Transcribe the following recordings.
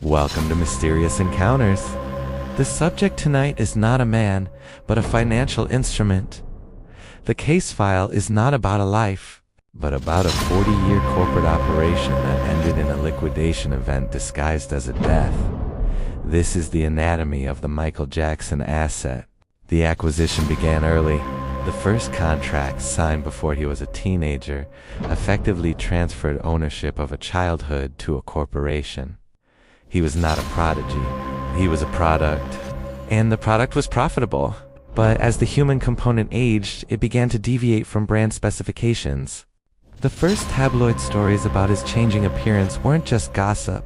Welcome to Mysterious Encounters. The subject tonight is not a man, but a financial instrument. The case file is not about a life, but about a 40-year corporate operation that ended in a liquidation event disguised as a death. This is the anatomy of the Michael Jackson asset. The acquisition began early. The first contract, signed before he was a teenager, effectively transferred ownership of a childhood to a corporation. He was not a prodigy. He was a product. And the product was profitable. But as the human component aged, it began to deviate from brand specifications. The first tabloid stories about his changing appearance weren't just gossip.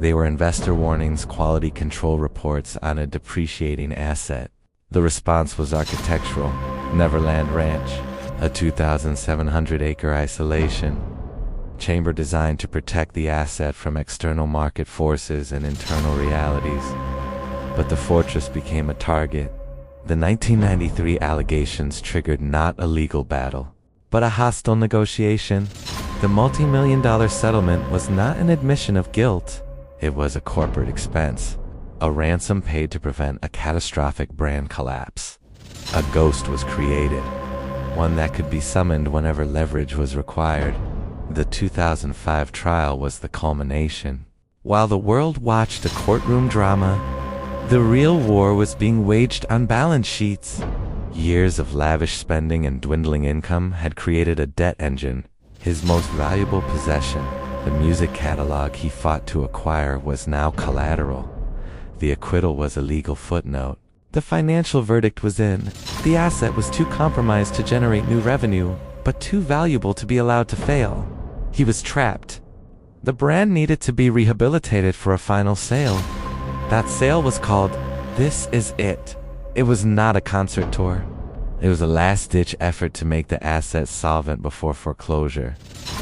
They were investor warnings, quality control reports on a depreciating asset. The response was architectural. Neverland Ranch, a 2,700-acre isolation chamber designed to protect the asset from external market forces and internal realities. But the fortress became a target. The 1993 allegations triggered not a legal battle, but a hostile negotiation. The multi-million-dollar settlement was not an admission of guilt. It was a corporate expense, a ransom paid to prevent a catastrophic brand collapse. A ghost was created, one that could be summoned whenever leverage was required. The 2005 trial was the culmination. While the world watched a courtroom drama, the real war was being waged on balance sheets. Years of lavish spending and dwindling income had created a debt engine. His most valuable possession, the music catalog he fought to acquire, was now collateral. The acquittal was a legal footnote. The financial verdict was in. The asset was too compromised to generate new revenue, but too valuable to be allowed to fail. He was trapped. The brand needed to be rehabilitated for a final sale. That sale was called This Is It. It was not a concert tour. It was a last-ditch effort to make the asset solvent before foreclosure.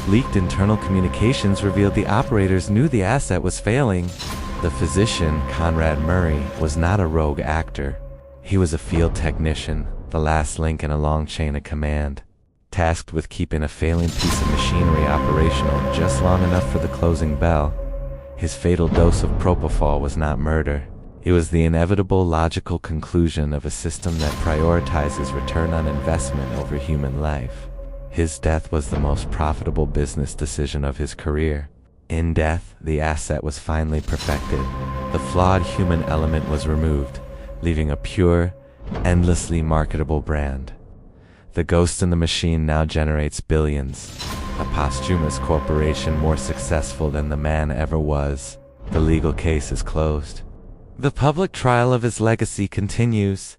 Leaked internal communications revealed the operators knew the asset was failing. The physician, Conrad Murray, was not a rogue actor. He was a field technician, the last link in a long chain of command, tasked with keeping a failing piece of machinery operational just long enough for the closing bell. His fatal dose of propofol was not murder. It was the inevitable logical conclusion of a system that prioritizes return on investment over human life. His death was the most profitable business decision of his career. In death, the asset was finally perfected. The flawed human element was removed, leaving a pure, endlessly marketable brand. The ghost in the machine now generates billions, a posthumous corporation more successful than the man ever was. The legal case is closed. The public trial of his legacy continues,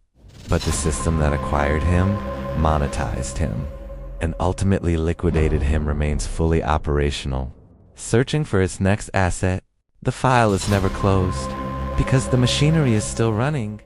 but the system that acquired him, monetized him, and ultimately liquidated him remains fully operational. Searching for its next asset, the file is never closed, because the machinery is still running.